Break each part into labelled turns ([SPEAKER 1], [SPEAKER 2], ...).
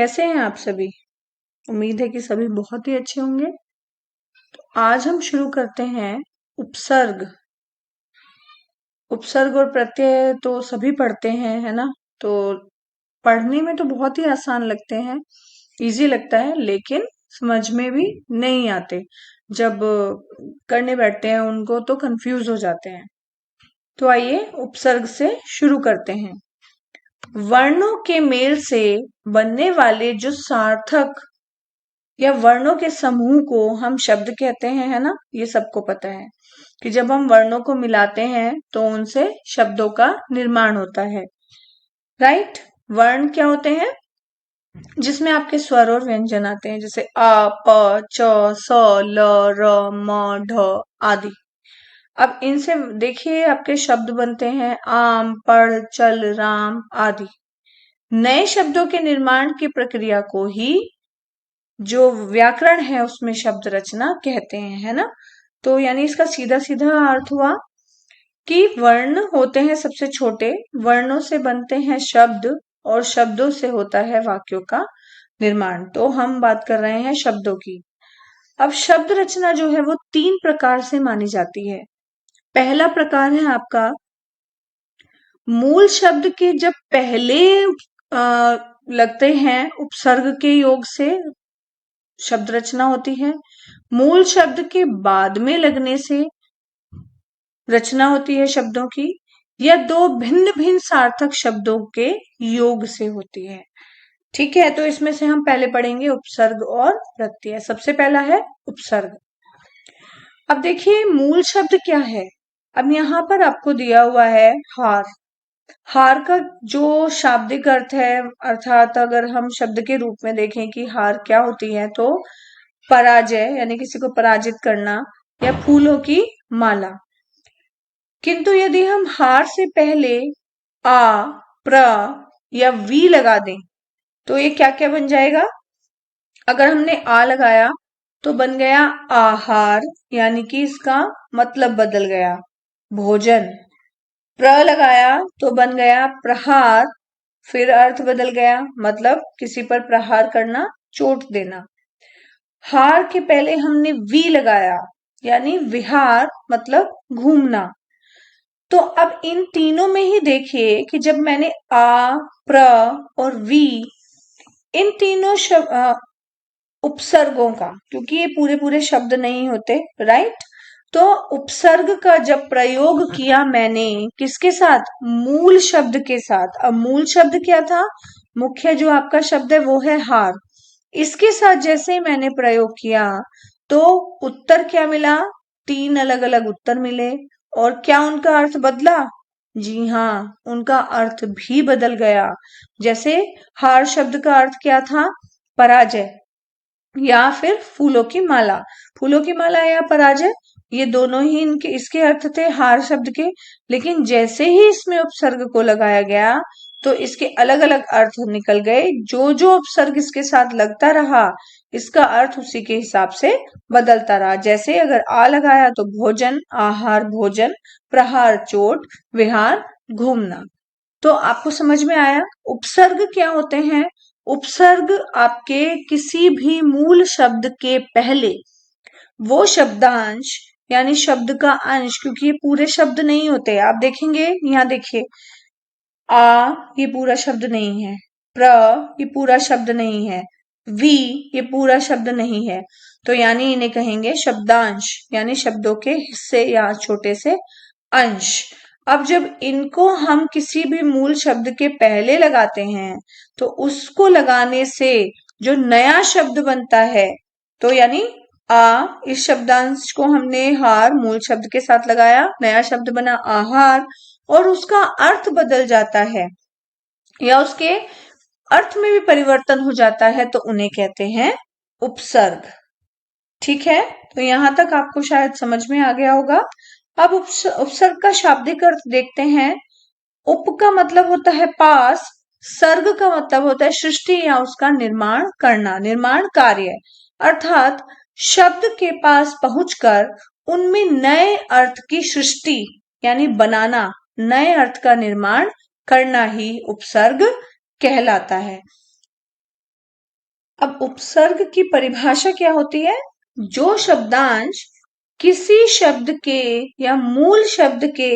[SPEAKER 1] कैसे हैं आप सभी? उम्मीद है कि सभी बहुत ही अच्छे होंगे। आज हम शुरू करते हैं उपसर्ग। उपसर्ग और प्रत्यय तो सभी पढ़ते हैं, है ना? तो पढ़ने में तो बहुत ही आसान लगते हैं, इजी लगता है, लेकिन समझ में भी नहीं आते। जब करने बैठते हैं उनको तो कंफ्यूज हो जाते हैं। तो आइए उपसर्ग से शुरू करते हैं। वर्णों के मेल से बनने वाले जो सार्थक या वर्णों के समूह को हम शब्द कहते हैं, है ना? ये सबको पता है कि जब हम वर्णों को मिलाते हैं तो उनसे शब्दों का निर्माण होता है। राइट? वर्ण क्या होते हैं? जिसमें आपके स्वर और व्यंजन आते हैं, जैसे आ, प, च, स, ल, र, म, ढ आदि। अब इनसे देखिए आपके शब्द बनते हैं आम, पढ़, चल, राम आदि। नए शब्दों के निर्माण की प्रक्रिया को ही जो व्याकरण है उसमें शब्द रचना कहते हैं, है ना? तो यानी इसका सीधा सीधा अर्थ हुआ कि वर्ण होते हैं सबसे छोटे, वर्णों से बनते हैं शब्द और शब्दों से होता है वाक्यों का निर्माण। तो हम बात कर रहे हैं शब्दों की। अब शब्द रचना जो है वो 3 प्रकार से मानी जाती है। पहला प्रकार है आपका मूल शब्द के जब पहले लगते हैं उपसर्ग के योग से शब्द रचना होती है। मूल शब्द के बाद में लगने से रचना होती है शब्दों की, या 2 भिन्न भिन्न सार्थक शब्दों के योग से होती है। ठीक है, तो इसमें से हम पहले पढ़ेंगे उपसर्ग और प्रत्यय। सबसे पहला है उपसर्ग। अब देखिए मूल शब्द क्या है। अब यहाँ पर आपको दिया हुआ है हार। हार का जो शाब्दिक अर्थ है, अर्थात अगर हम शब्द के रूप में देखें कि हार क्या होती है, तो पराजय यानी किसी को पराजित करना, या फूलों की माला। किंतु यदि हम हार से पहले आ, प्र या वी लगा दें तो ये क्या क्या बन जाएगा? अगर हमने आ लगाया तो बन गया आहार, यानी कि इसका मतलब बदल गया भोजन। प्र लगाया तो बन गया प्रहार, फिर अर्थ बदल गया, मतलब किसी पर प्रहार करना, चोट देना। हार के पहले हमने वी लगाया, यानी विहार, मतलब घूमना। तो अब इन तीनों में ही देखिए कि जब मैंने आ, प्र और वी, इन तीनों उपसर्गों का, क्योंकि ये पूरे पूरे शब्द नहीं होते, राइट? तो उपसर्ग का जब प्रयोग किया मैंने किसके साथ? मूल शब्द के साथ। अब मूल शब्द क्या था? मुख्य जो आपका शब्द है वो है हार। इसके साथ जैसे मैंने प्रयोग किया तो उत्तर क्या मिला? 3 अलग अलग उत्तर मिले। और क्या उनका अर्थ बदला? जी हाँ, उनका अर्थ भी बदल गया। जैसे हार शब्द का अर्थ क्या था? पराजय, या फिर फूलों की माला। फूलों की माला या पराजय, ये दोनों ही इनके इसके अर्थ थे हार शब्द के। लेकिन जैसे ही इसमें उपसर्ग को लगाया गया तो इसके अलग अलग अर्थ निकल गए। जो जो उपसर्ग इसके साथ लगता रहा इसका अर्थ उसी के हिसाब से बदलता रहा। जैसे अगर आ लगाया तो भोजन, आहार, भोजन, प्रहार, चोट, विहार, घूमना। तो आपको समझ में आया उपसर्ग क्या होते हैं? उपसर्ग आपके किसी भी मूल शब्द के पहले वो शब्दांश, यानी शब्द का अंश, क्योंकि ये पूरे शब्द नहीं होते। आप देखेंगे, यहाँ देखिए, आ ये पूरा शब्द नहीं है, प्र ये पूरा शब्द नहीं है, वी ये पूरा शब्द नहीं है। तो यानी इन्हें कहेंगे शब्दांश, यानी शब्दों के हिस्से या छोटे से अंश। अब जब इनको हम किसी भी मूल शब्द के पहले लगाते हैं तो उसको लगाने से जो नया शब्द बनता है, तो यानी आ, इस शब्दांश को हमने हार मूल शब्द के साथ लगाया, नया शब्द बना आहार, और उसका अर्थ बदल जाता है या उसके अर्थ में भी परिवर्तन हो जाता है, तो उन्हें कहते हैं उपसर्ग। ठीक है, तो यहां तक आपको शायद समझ में आ गया होगा। अब उपसर्ग का शाब्दिक अर्थ देखते हैं। उप का मतलब होता है पास, सर्ग का मतलब होता है सृष्टि या उसका निर्माण करना, निर्माण कार्य। अर्थात शब्द के पास पहुंचकर उनमें नए अर्थ की सृष्टि यानी बनाना, नए अर्थ का निर्माण करना ही उपसर्ग कहलाता है। अब उपसर्ग की परिभाषा क्या होती है? जो शब्दांश किसी शब्द के या मूल शब्द के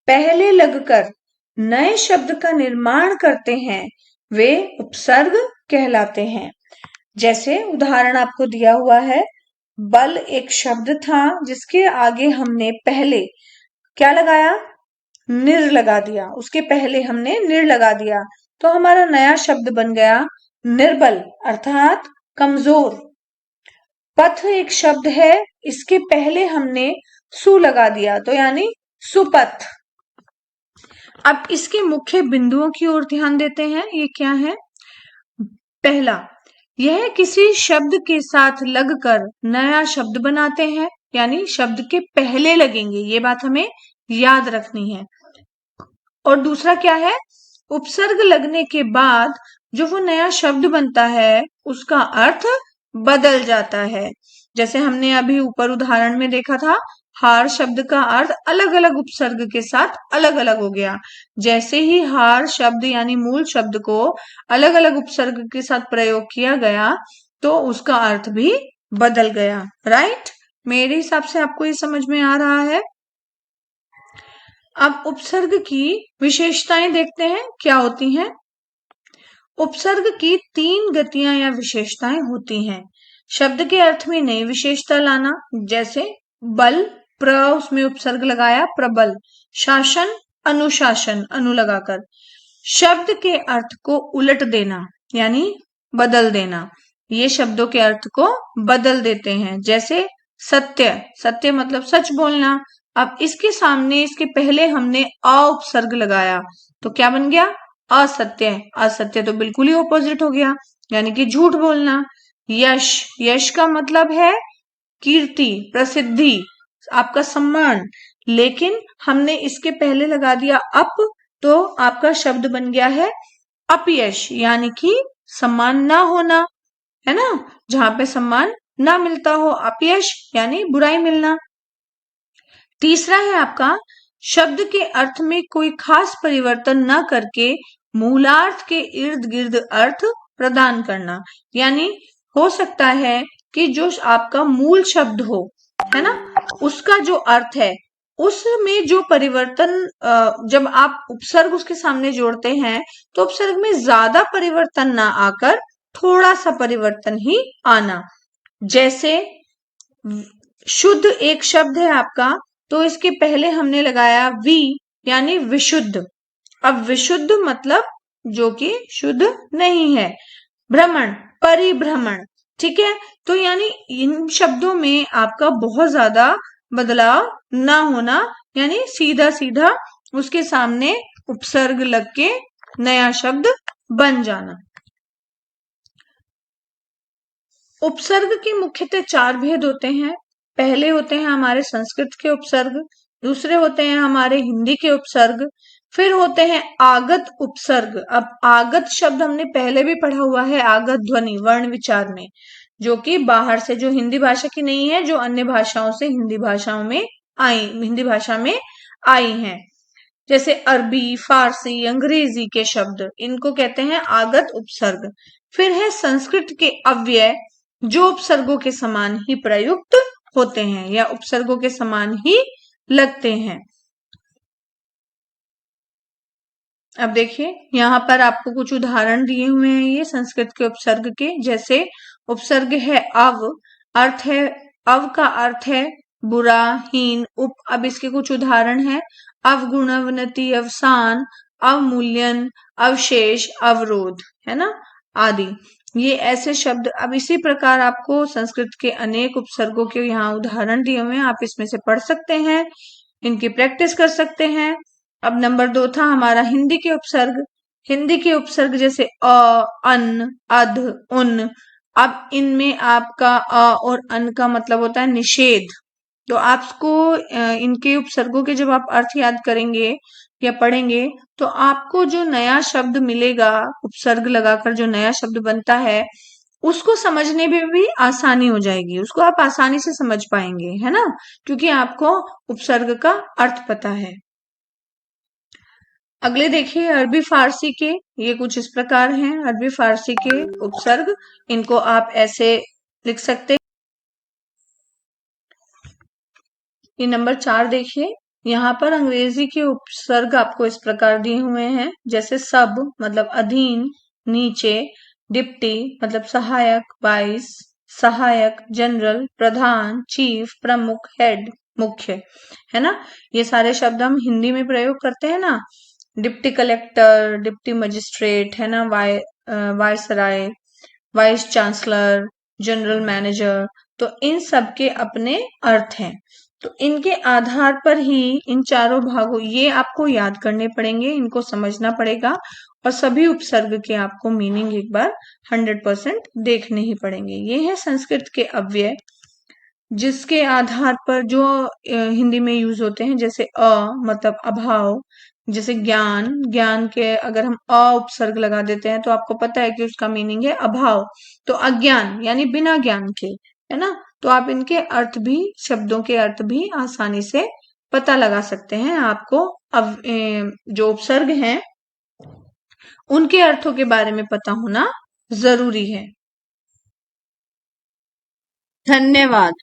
[SPEAKER 1] पहले लगकर नए शब्द का निर्माण करते हैं वे उपसर्ग कहलाते हैं। जैसे उदाहरण आपको दिया हुआ है, बल एक शब्द था जिसके आगे हमने पहले क्या लगाया? निर लगा दिया। उसके पहले हमने निर लगा दिया तो हमारा नया शब्द बन गया निर्बल अर्थात कमजोर। पथ एक शब्द है, इसके पहले हमने सु लगा दिया तो यानी सुपथ। अब इसके मुख्य बिंदुओं की ओर ध्यान देते हैं, ये क्या है? पहला, यह किसी शब्द के साथ लगकर नया शब्द बनाते हैं, यानी शब्द के पहले लगेंगे, ये बात हमें याद रखनी है। और दूसरा क्या है? उपसर्ग लगने के बाद जो वो नया शब्द बनता है उसका अर्थ बदल जाता है। जैसे हमने अभी ऊपर उदाहरण में देखा था, हार शब्द का अर्थ अलग अलग उपसर्ग के साथ अलग अलग हो गया। जैसे ही हार शब्द यानी मूल शब्द को अलग अलग उपसर्ग के साथ प्रयोग किया गया तो उसका अर्थ भी बदल गया। राइट? मेरे हिसाब से आपको ये समझ में आ रहा है। अब उपसर्ग की विशेषताएं देखते हैं क्या होती हैं। उपसर्ग की 3 गतियां या विशेषताएं होती हैं। शब्द के अर्थ में नई विशेषता लाना, जैसे बल, प्र उसमें उपसर्ग लगाया प्रबल, शासन अनुशासन अनु लगाकर। शब्द के अर्थ को उलट देना यानी बदल देना, ये शब्दों के अर्थ को बदल देते हैं। जैसे सत्य, सत्य मतलब सच बोलना। अब इसके सामने इसके पहले हमने अ उपसर्ग लगाया तो क्या बन गया? असत्य। असत्य तो बिल्कुल ही ऑपोजिट हो गया, यानी कि झूठ बोलना। यश, यश का मतलब है कीर्ति, प्रसिद्धि, आपका सम्मान, लेकिन हमने इसके पहले लगा दिया अप तो आपका शब्द बन गया है अपयश, यानी कि सम्मान ना होना, है ना? जहां पे सम्मान ना मिलता हो, अपयश यानी बुराई मिलना। तीसरा है आपका शब्द के अर्थ में कोई खास परिवर्तन न करके मूलार्थ के इर्द गिर्द अर्थ प्रदान करना, यानी हो सकता है कि जो आपका मूल शब्द हो, है ना, उसका जो अर्थ है उसमें जो परिवर्तन जब आप उपसर्ग उसके सामने जोड़ते हैं तो उपसर्ग में ज्यादा परिवर्तन ना आकर थोड़ा सा परिवर्तन ही आना। जैसे शुद्ध एक शब्द है आपका तो इसके पहले हमने लगाया वी यानी विशुद्ध। अब विशुद्ध मतलब जो कि शुद्ध नहीं है। भ्रमण, परिभ्रमण, ठीक है? तो यानी इन शब्दों में आपका बहुत ज्यादा बदलाव ना होना, यानी सीधा सीधा उसके सामने उपसर्ग लग के नया शब्द बन जाना। उपसर्ग के मुख्यतः 4 भेद होते हैं। पहले होते हैं हमारे संस्कृत के उपसर्ग, दूसरे होते हैं हमारे हिंदी के उपसर्ग, फिर होते हैं आगत उपसर्ग। अब आगत शब्द हमने पहले भी पढ़ा हुआ है, आगत ध्वनि वर्ण विचार में, जो कि बाहर से, जो हिंदी भाषा की नहीं है, जो अन्य भाषाओं से हिंदी भाषा में आई हैं। जैसे अरबी, फारसी, अंग्रेजी के शब्द, इनको कहते हैं आगत उपसर्ग। फिर है संस्कृत के अव्यय, जो उपसर्गों के समान ही प्रयुक्त होते हैं या उपसर्गों के समान ही लगते हैं। अब देखिए यहाँ पर आपको कुछ उदाहरण दिए हुए हैं ये संस्कृत के उपसर्ग के। जैसे उपसर्ग है अव, अर्थ है, अव का अर्थ है बुरा, हीन, उप। अब इसके कुछ उदाहरण है अवगुण, अवनति, अवसान, अवमूल्यन, अवशेष, अवरोध, है ना, आदि। ये ऐसे शब्द। अब इसी प्रकार आपको संस्कृत के अनेक उपसर्गों के यहाँ उदाहरण दिए हुए हैं, आप इसमें से पढ़ सकते हैं, इनकी प्रैक्टिस कर सकते हैं। अब नंबर 2 था हमारा हिंदी के उपसर्ग। हिंदी के उपसर्ग जैसे अ, अन, अध, उन। अब इनमें आपका अ और अन का मतलब होता है निषेध। तो आपको इनके उपसर्गों के जब आप अर्थ याद करेंगे या पढ़ेंगे तो आपको जो नया शब्द मिलेगा, उपसर्ग लगाकर जो नया शब्द बनता है, उसको समझने में भी आसानी हो जाएगी, उसको आप आसानी से समझ पाएंगे, है ना, क्योंकि आपको उपसर्ग का अर्थ पता है। अगले देखिए अरबी फारसी के, ये कुछ इस प्रकार हैं अरबी फारसी के उपसर्ग। इनको आप ऐसे लिख सकते हैं। ये नंबर 4 देखिए, यहाँ पर अंग्रेजी के उपसर्ग आपको इस प्रकार दिए हुए हैं, जैसे सब मतलब अधीन, नीचे, डिप्टी मतलब सहायक, वाइस सहायक, जनरल प्रधान, चीफ प्रमुख, हेड मुख्य, है ना। ये सारे शब्द हम हिंदी में प्रयोग करते हैं ना। डिप्टी कलेक्टर, डिप्टी मजिस्ट्रेट, है ना, viceroy, vice chancellor, general manager. तो इन सब के अपने अर्थ हैं। तो इनके आधार पर ही इन चारों भागों, ये आपको याद करने पड़ेंगे, इनको समझना पड़ेगा, और सभी उपसर्ग के आपको मीनिंग एक बार 100% देखने ही पड़ेंगे। ये है संस्कृत के अव्यय, जिसके आधार पर जो हिंदी में यूज होते हैं, जैसे मतलब अभाव, जैसे ज्ञान, ज्ञान के अगर हम उपसर्ग लगा देते हैं तो आपको पता है कि उसका मीनिंग है अभाव। तो अज्ञान यानी बिना ज्ञान के, है ना। तो आप इनके अर्थ भी, शब्दों के अर्थ भी आसानी से पता लगा सकते हैं। आपको अब जो उपसर्ग हैं उनके अर्थों के बारे में पता होना जरूरी है। धन्यवाद।